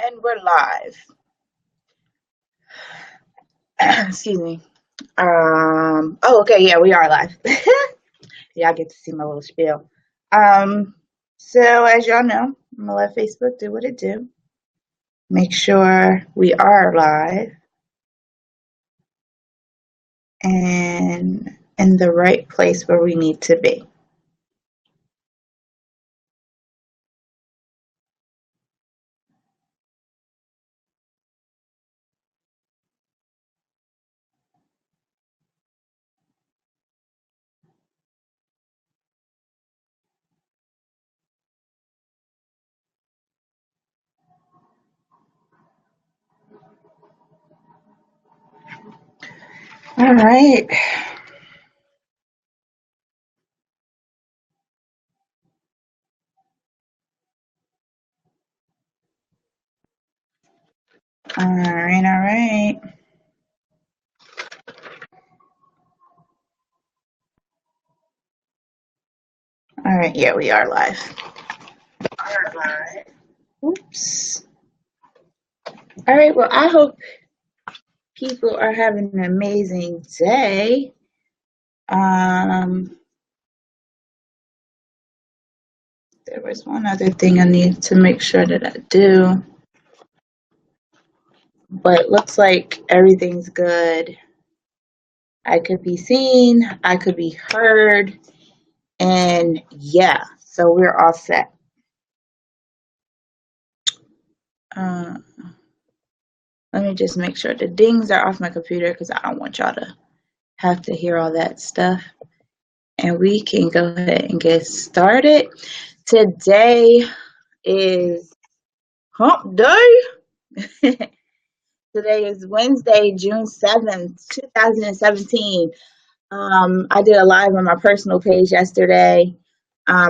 And we're live. Excuse me. Oh, okay, yeah, we are live. Yeah, I get to see my little spiel. Um, so as y'all know, I'm gonna let Facebook do what it do. Make sure we are live and in the right place where we need to be. All right. All right, all right. All right, yeah, we are live. Are live. Oops. All right, well, I hope people are having an amazing day. There was one other thing I need to make sure that I do, but it looks like everything's good. I could be seen, I could be heard, and yeah, so we're all set. Uh, Let me just make sure the dings are off my computer because I don't want y'all to have to hear all that stuff. And we can go ahead and get started. Today is Hump Day. Today is Wednesday, June 7th, 2017. I did a live on my personal page yesterday,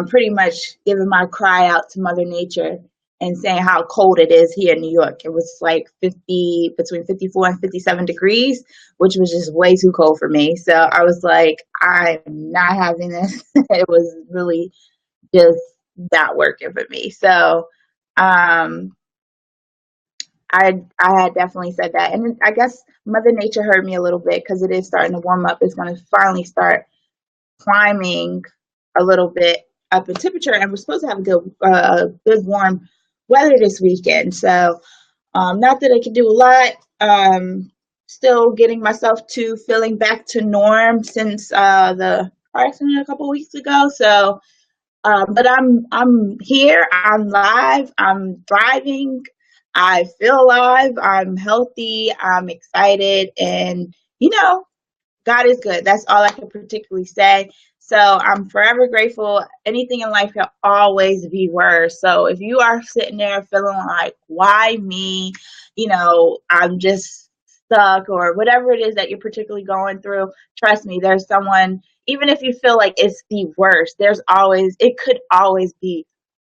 pretty much giving my cry out to Mother Nature and saying how cold it is here in New York. It was like between 54 and 57 degrees, which was just way too cold for me. So I was like, I'm not having this. It was really just not working for me. So, um, I had definitely said that, and I guess Mother Nature heard me a little bit because it is starting to warm up. It's going to finally start climbing a little bit up in temperature, and we're supposed to have good warm weather this weekend. So, not that I can do a lot. Still getting myself to feeling back to norm since the car accident a couple weeks ago. So, but I'm here. I'm live. I'm thriving. I feel alive. I'm healthy. I'm excited, and God is good. That's all I can particularly say. So I'm forever grateful. Anything in life can always be worse. So if you are sitting there feeling like, why me? I'm just stuck or whatever it is that you're particularly going through, trust me, there's someone, even if you feel like it's the worst, it could always be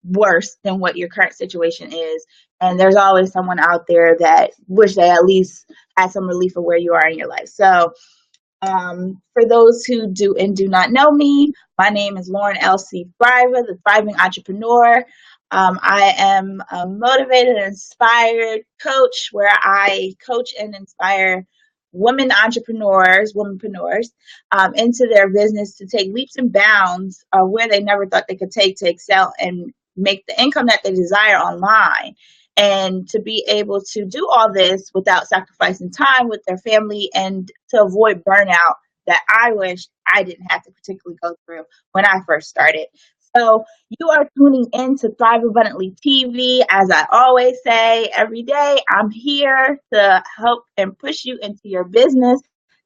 worse than what your current situation is. And there's always someone out there that wish they at least had some relief of where you are in your life. So for those who do and do not know me, my name is Lauren L.C. Thriver, the Thriving Entrepreneur. I am a motivated and inspired coach where I coach and inspire womenpreneurs, into their business to take leaps and bounds where they never thought they could take to excel and make the income that they desire online. And to be able to do all this without sacrificing time with their family and to avoid burnout that I wish I didn't have to particularly go through when I first started. So you are tuning in to Thrive Abundantly TV. As I always say, every day I'm here to help and push you into your business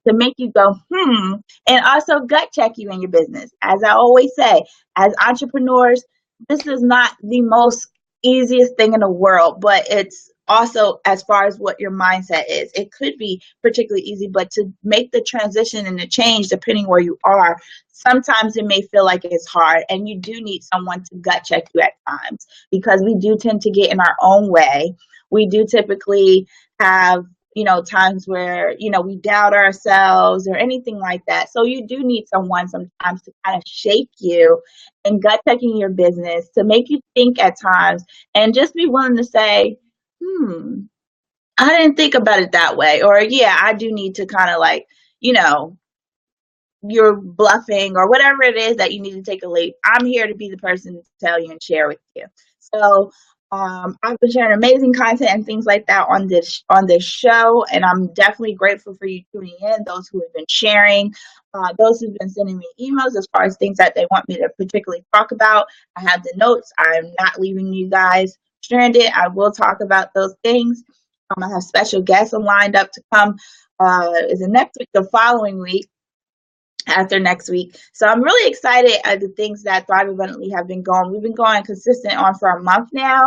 to make you go, and also gut check you in your business. As I always say, as entrepreneurs, this is not the most easiest thing in the world, but it's also as far as what your mindset is. It could be particularly easy, but to make the transition and the change, depending where you are, sometimes it may feel like it's hard, and you do need someone to gut check you at times because we do tend to get in our own way. We do typically have times where we doubt ourselves or anything like that. So you do need someone sometimes to kind of shake you and gut checking your business to make you think at times and just be willing to say, I didn't think about it that way. Or yeah, I do need to kind of like, you know, you're bluffing or whatever it is that you need to take a leap. I'm here to be the person to tell you and share with you. So I've been sharing amazing content and things like that on this show, and I'm definitely grateful for you tuning in. Those who have been sharing, those who've been sending me emails as far as things that they want me to particularly talk about. I have the notes. I'm not leaving you guys stranded. I will talk about those things. I have special guests lined up to come. Is it next week? The following week after next week. So I'm really excited at the things that Thrive Abundantly have been going. We've been going consistent on for a month now.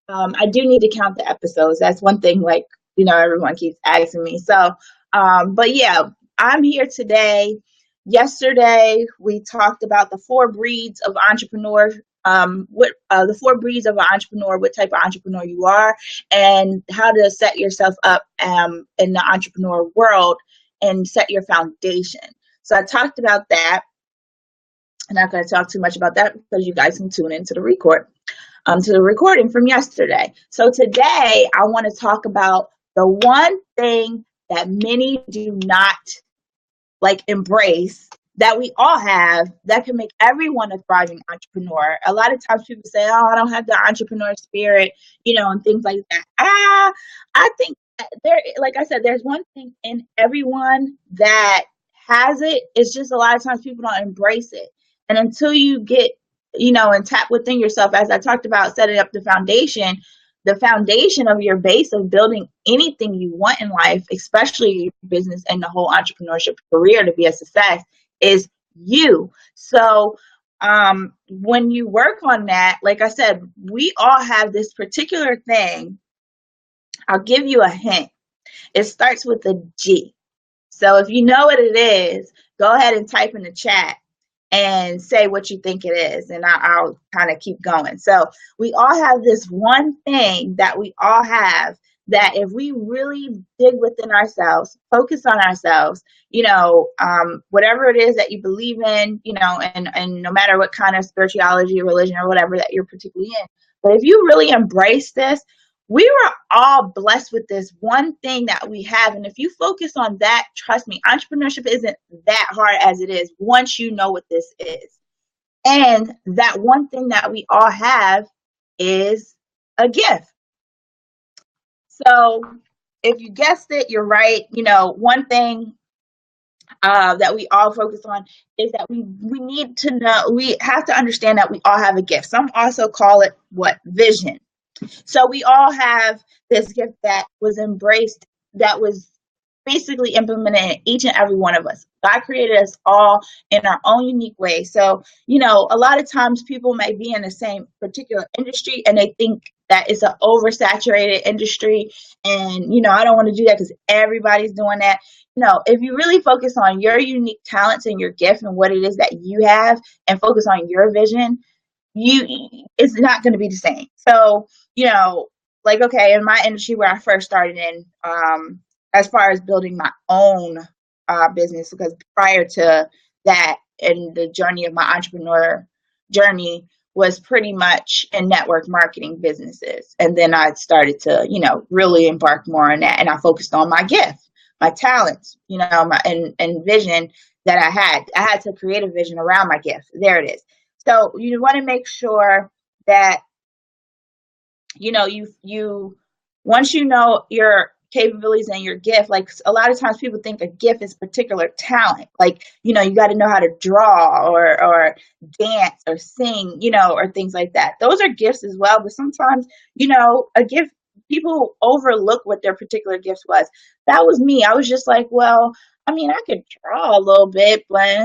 I do need to count the episodes. That's one thing, like, everyone keeps asking me. So, but yeah, I'm here today. Yesterday, we talked about the 4 breeds of entrepreneurs. The 4 breeds of an entrepreneur, what type of entrepreneur you are, and how to set yourself up in the entrepreneur world and set your foundation. So I talked about that. I'm not going to talk too much about that because you guys can tune into the recording from yesterday. So today I want to talk about the one thing that many do not embrace, that we all have, that can make everyone a thriving entrepreneur. A lot of times people say, oh, I don't have the entrepreneur spirit, and things like that. I think like I said, there's one thing in everyone that has it. It's just a lot of times people don't embrace it. And until you get, and tap within yourself, as I talked about, setting up the foundation of your base of building anything you want in life, especially your business and the whole entrepreneurship career to be a success, is you. So when you work on that, like I said, we all have this particular thing. I'll give you a hint. It starts with a G. So if you know what it is, go ahead and type in the chat and say what you think it is, and I'll kind of keep going. So we all have this one thing that we all have, that if we really dig within ourselves, focus on ourselves, whatever it is that you believe in, and no matter what kind of spirituality or religion or whatever that you're particularly in, but if you really embrace this, we were all blessed with this one thing that we have. And if you focus on that, trust me, entrepreneurship isn't that hard as it is once you know what this is. And that one thing that we all have is a gift. So if you guessed it, you're right. One thing that we all focus on is that we need to know, we have to understand that we all have a gift. Some also call it vision. So we all have this gift that was embraced, that was basically implemented in each and every one of us. God created us all in our own unique way. So, a lot of times people may be in the same particular industry and they think that it's an oversaturated industry. And, I don't want to do that because everybody's doing that. If you really focus on your unique talents and your gift and what it is that you have, and focus on your vision, it's not going to be the same. So, okay, in my industry where I first started in, as far as building my own business, because prior to that, and the journey of my entrepreneur journey was pretty much in network marketing businesses. And then I started to, really embark more on that. And I focused on my gift, my talents, and vision that I had. I had to create a vision around my gift. There it is. So you want to make sure that, you once you know your capabilities and your gift, like a lot of times people think a gift is particular talent. Like, you got to know how to draw or dance or sing, or things like that. Those are gifts as well. But sometimes, a gift, people overlook what their particular gift was. That was me. I was just like, well, I could draw a little bit, but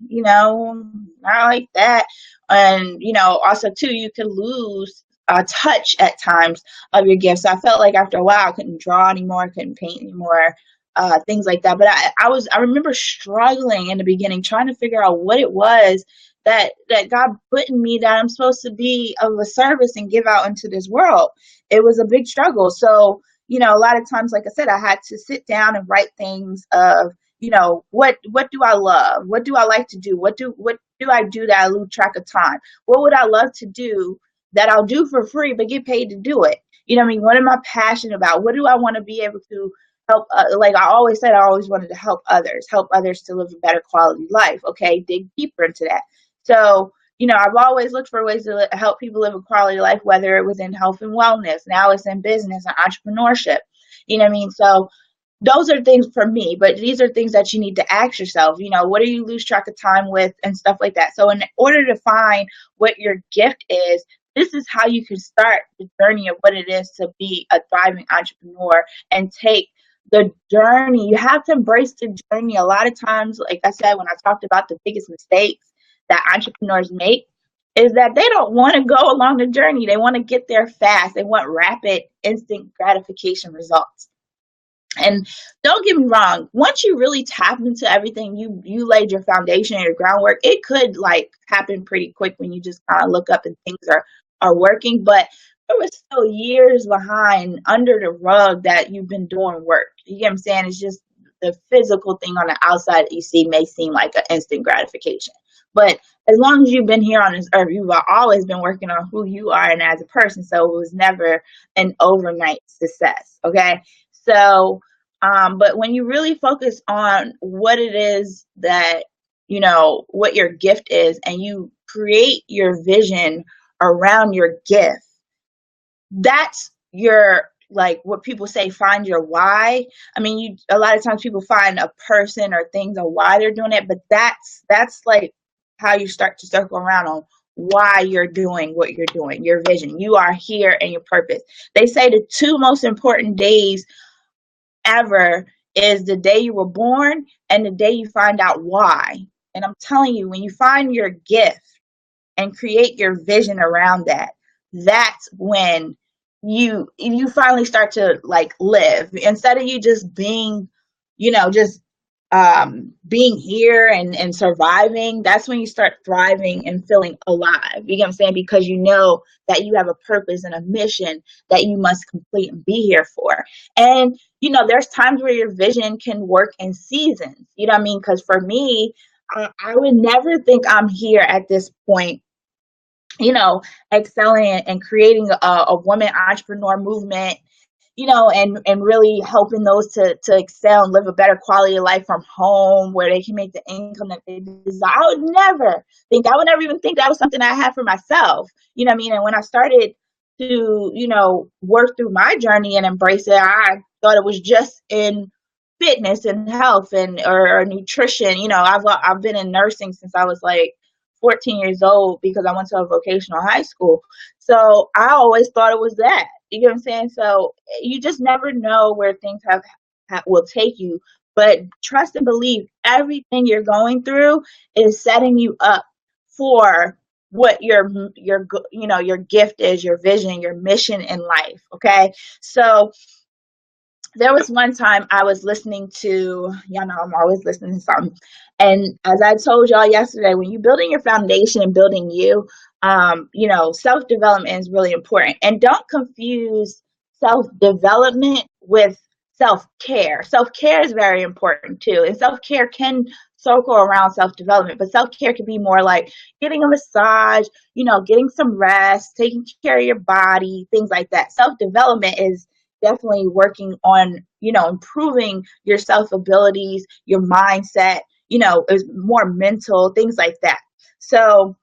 not like that. And, also too, you can lose a touch at times of your gift. So I felt like after a while, I couldn't draw anymore, couldn't paint anymore, things like that. But I remember struggling in the beginning, trying to figure out what it was that God put in me, that I'm supposed to be of a service and give out into this world. It was a big struggle. So, a lot of times, like I said, I had to sit down and write things of, what do I love? What do I like to do? What do I do that I lose track of time? What would I love to do that I'll do for free but get paid to do it? You know what I mean? What am I passionate about? What do I want to be able to help? Like I always said, I always wanted to help others to live a better quality life. Okay, dig deeper into that. So, I've always looked for ways to help people live a quality life, whether it was in health and wellness. Now it's in business and entrepreneurship. You know what I mean? So those are things for me, but these are things that you need to ask yourself. What do you lose track of time with and stuff like that? So in order to find what your gift is, this is how you can start the journey of what it is to be a thriving entrepreneur and take the journey. You have to embrace the journey. A lot of times, like I said, when I talked about the biggest mistakes that entrepreneurs make, is that they don't want to go along the journey. They want to get there fast. They want rapid, instant gratification results. And don't get me wrong, once you really tap into everything, you laid your foundation, your groundwork, it could like happen pretty quick when you just kind of look up and things are working. But there was still years behind under the rug that you've been doing work. You get what I'm saying? It's just the physical thing on the outside that you see may seem like an instant gratification. But as long as you've been here on this earth, you've always been working on who you are and as a person. So it was never an overnight success. Okay. So, but when you really focus on what it is that, what your gift is, and you create your vision around your gift, that's your, like what people say, find your why. I mean, a lot of times people find a person or things on why they're doing it, but that's like how you start to circle around on why you're doing what you're doing, your vision. You are here and your purpose. They say the two most important days ever is the day you were born and the day you find out why. And I'm telling you, when you find your gift and create your vision around that, that's when you finally start to like live, instead of you just being, just being here and surviving. That's when you start thriving and feeling alive. You get what I'm saying? Because you know that you have a purpose and a mission that you must complete and be here for. And there's times where your vision can work in seasons. You know what I mean? Because for me, I would never think I'm here at this point, excelling and creating a woman entrepreneur movement, and really helping those to excel and live a better quality of life from home where they can make the income that they desire. I would never even think that was something I had for myself. You know what I mean? And when I started to, work through my journey and embrace it, I thought it was just in fitness and health and or nutrition. I've been in nursing since I was like 14 years old because I went to a vocational high school. So I always thought it was that. You know what I'm saying? So you just never know where things will take you. But trust and believe everything you're going through is setting you up for what your gift is, your vision, your mission in life. Okay. So there was one time I was listening to, I'm always listening to something. And as I told y'all yesterday, when you're building your foundation and building self-development is really important. And don't confuse self-development with self-care. Self-care is very important too. And self-care can circle around self-development, but self-care can be more like getting a massage, getting some rest, taking care of your body, things like that. Self-development is definitely working on, improving your self abilities, your mindset, is more mental, things like that. So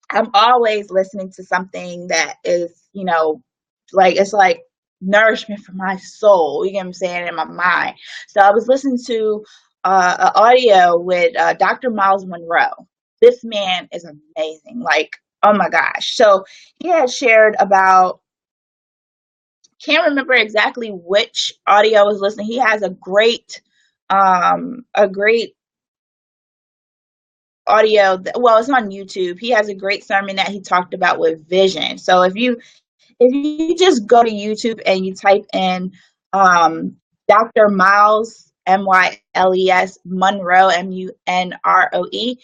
I'm always listening to something that is, it's like nourishment for my soul, you get what I'm saying, in my mind. So I was listening to an audio with Dr. Myles Monroe. This man is amazing. Like, oh my gosh. So he had shared about, can't remember exactly which audio I was listening. He has a great audio. It's on YouTube. He has a great sermon that he talked about with vision. So if you just go to YouTube and you type in Dr. Myles, Myles Monroe, Munroe,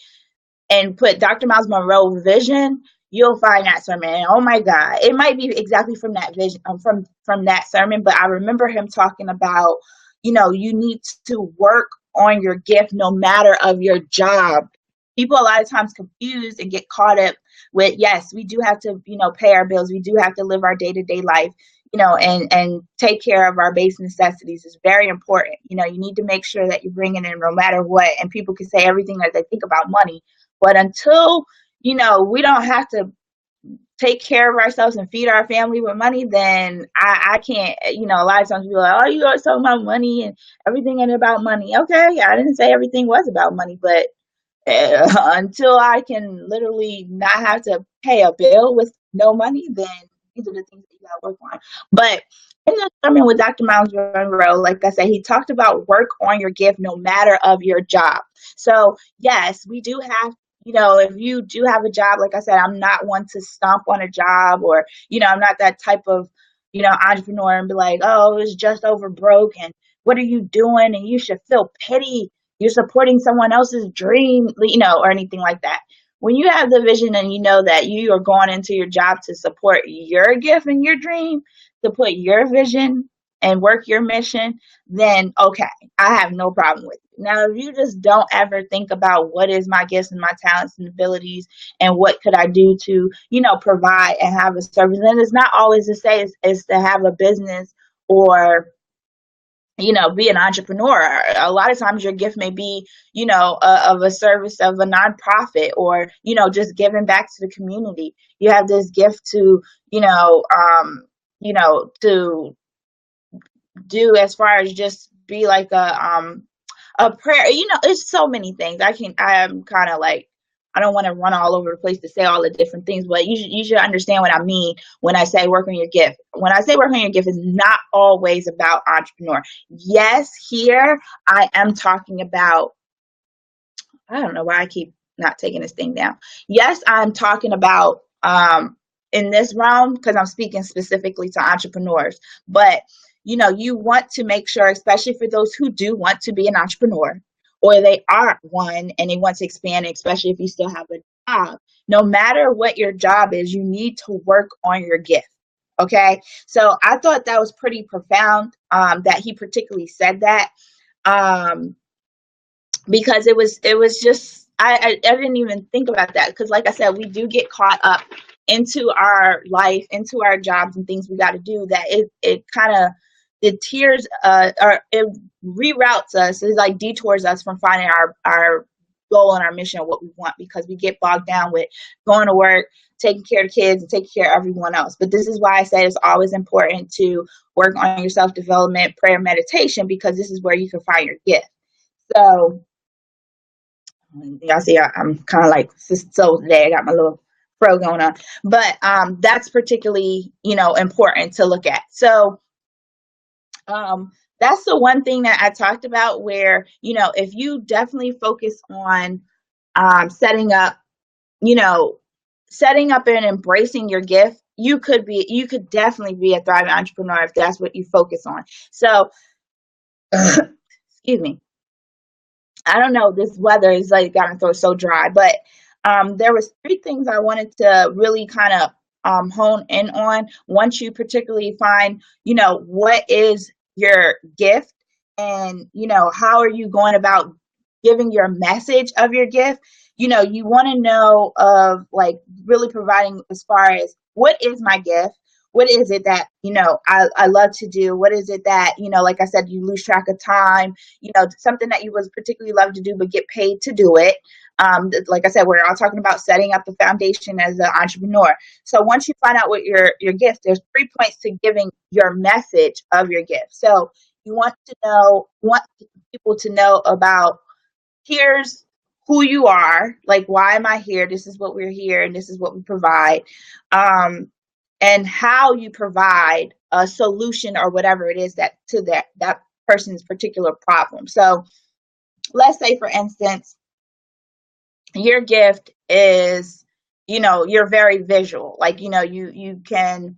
and put Dr. Myles Monroe vision, you'll find that sermon. And oh my God, it might be exactly from that vision, from that sermon, but I remember him talking about, you need to work on your gift no matter of your job. people a lot of times confused and get caught up with, yes, we do have to, pay our bills. We do have to live our day-to-day life, and take care of our base necessities is very important. You need to make sure that you're bringing in no matter what. And people can say everything that they think about money, but until, we don't have to take care of ourselves and feed our family with money, then I can't, a lot of times people are like, oh, you always talking about money and everything ain't about money. Okay, I didn't say everything was about money, but until I can literally not have to pay a bill with no money, then these are the things that you gotta work on. But in the sermon with Dr. Myles Monroe, like I said, he talked about work on your gift no matter of your job. So yes, we do have, if you do have a job, like I said, I'm not one to stomp on a job, or, I'm not that type of, entrepreneur and be like, oh, it's just over broke and what are you doing? And you should feel pity. You're supporting someone else's dream, or anything like that. When you have the vision and you know that you are going into your job to support your gift and your dream, to put your vision and work your mission, then okay, I have no problem with it. Now, if you just don't ever think about what is my gifts and my talents and abilities and what could I do to, provide and have a service, and it's not always to say it's to have a business or be an entrepreneur. A lot of times your gift may be, of a service of a nonprofit, or, just giving back to the community. You have this gift to, to do as far as just be like a prayer. It's so many things. I'm kind of like, I don't want to run all over the place to say all the different things, but you should understand what I mean when I say work on your gift. When I say work on your gift, is not always about entrepreneur. Yes, here I am talking about, I don't know why I keep not taking this thing down. Yes, I'm talking about in this realm because I'm speaking specifically to entrepreneurs. But you want to make sure, especially for those who do want to be an entrepreneur, or they are one and they want to expand, especially if you still have a job. No matter what your job is, you need to work on your gift. Okay, so I thought that was pretty profound that he particularly said that. Because it was just I didn't even think about that, because like I said, we do get caught up into our life, into our jobs and things we got to do, that it kind of it tears or it reroutes us. It like detours us from finding our goal and our mission, what we want, because we get bogged down with going to work, taking care of kids and taking care of everyone else. But this is why I say it's always important to work on your self-development, prayer, meditation, because this is where you can find your gift. So y'all see, I'm kind of like so today. I got my little fro going on, but that's particularly important to look at. So that's the one thing that I talked about, where if you definitely focus on setting up and embracing your gift, you could definitely be a thriving entrepreneur if that's what you focus on. So excuse me. I don't know, this weather is like got my throat so dry, but there was 3 things I wanted to really kind of hone in on. Once you particularly find, what is your gift, and, how are you going about giving your message of your gift, you want to know of like really providing as far as what is my gift? What is it that, I love to do? What is it that, like I said, you lose track of time, something that you would particularly love to do, but get paid to do it. Like I said, we're all talking about setting up the foundation as an entrepreneur. So once you find out what your gift, there's 3 points to giving your message of your gift. So you want people to know about, here's who you are, like, why am I here? This is what we're here, and this is what we provide. And how you provide a solution or whatever it is that to that person's particular problem. So let's say, for instance, your gift is, you're very visual. Like, you can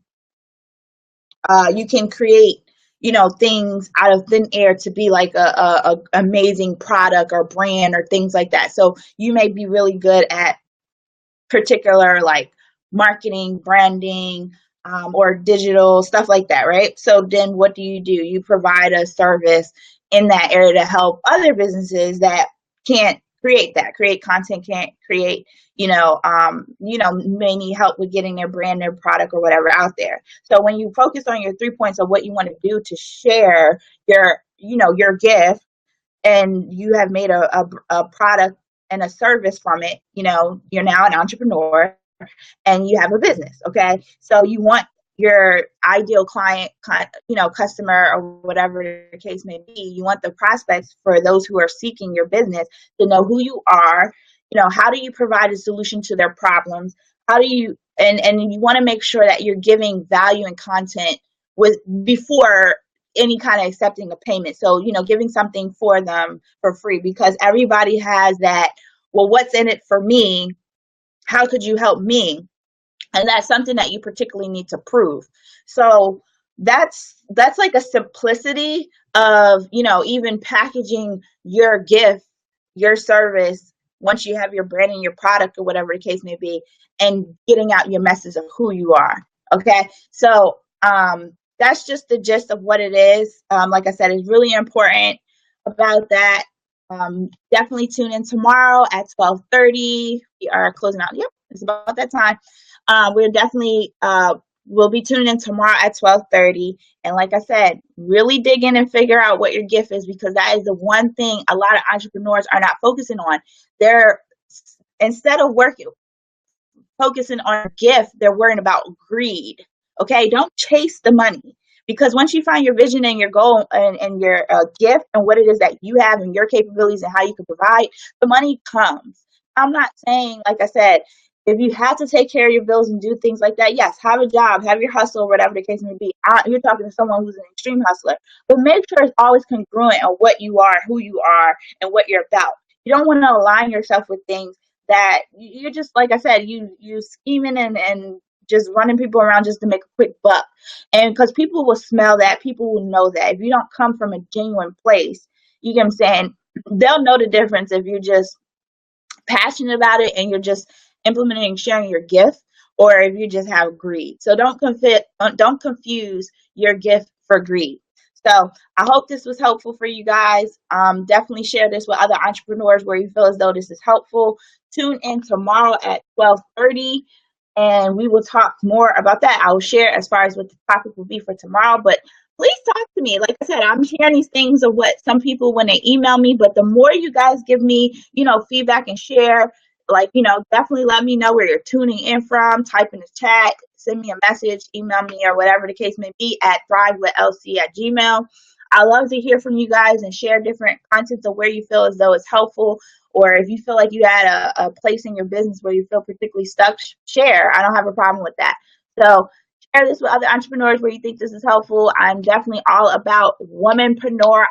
create, things out of thin air to be like a amazing product or brand or things like that. So you may be really good at particular like marketing, branding, or digital stuff like that, right? So then what do? You provide a service in that area to help other businesses that can't create that, create content, can't create, may need help with getting their brand, their product or whatever out there. So when you focus on your 3 points of what you want to do to share your gift, and you have made a product and a service from it, you're now an entrepreneur and you have a business. Okay. So you want your ideal client, customer or whatever the case may be, you want the prospects, for those who are seeking your business, to know who you are, how do you provide a solution to their problems? How do you, and you want to make sure that you're giving value and content with before any kind of accepting a payment. So, giving something for them for free, because everybody has that, well, what's in it for me? How could you help me? And that's something that you particularly need to prove. So that's like a simplicity of, even packaging your gift, your service, once you have your brand and your product or whatever the case may be, and getting out your message of who you are. Okay. So that's just the gist of what it is. Like I said, it's really important about that. Definitely tune in tomorrow at 12:30. We are closing out. Yep, it's about that time. We're definitely we'll be tuning in tomorrow at 12:30. And like I said, really dig in and figure out what your gift is, because that is the one thing a lot of entrepreneurs are not focusing on. They're, instead of focusing on gift, they're worrying about greed. Okay, don't chase the money, because once you find your vision and your goal and your gift and what it is that you have and your capabilities and how you can provide, the money comes. I'm not saying, like I said, if you have to take care of your bills and do things like that, yes, have a job, have your hustle, whatever the case may be. You're talking to someone who's an extreme hustler, but make sure it's always congruent on what you are, who you are, and what you're about. You don't want to align yourself with things that you're just, like I said, you scheming and just running people around just to make a quick buck. And because people will smell that, people will know that. If you don't come from a genuine place, you get what I'm saying, they'll know the difference if you're just passionate about it and you're just implementing and sharing your gift, or if you just have greed. So don't confuse your gift for greed. So I hope this was helpful for you guys. Definitely share this with other entrepreneurs where you feel as though this is helpful. Tune in tomorrow at 12:30, and we will talk more about that. I will share as far as what the topic will be for tomorrow, but please talk to me. Like I said, I'm hearing these things of what some people when they email me, but the more you guys give me, feedback and share, definitely let me know where you're tuning in from. Type in the chat, send me a message, email me, or whatever the case may be at thrivewithlc@gmail.com. I love to hear from you guys and share different contents of where you feel as though it's helpful, or if you feel like you had a place in your business where you feel particularly stuck, share. I don't have a problem with that. So share this with other entrepreneurs where you think this is helpful. I'm definitely all about womanpreneur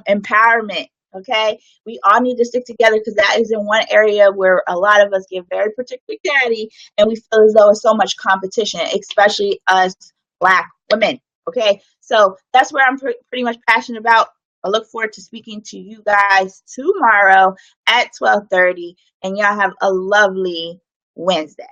empowerment. Okay, we all need to stick together, because that is in one area where a lot of us get very particularly catty, and we feel as though there's so much competition, especially us Black women. Okay, so that's where I'm pretty much passionate about. I look forward to speaking to you guys tomorrow at 12:30, and y'all have a lovely Wednesday.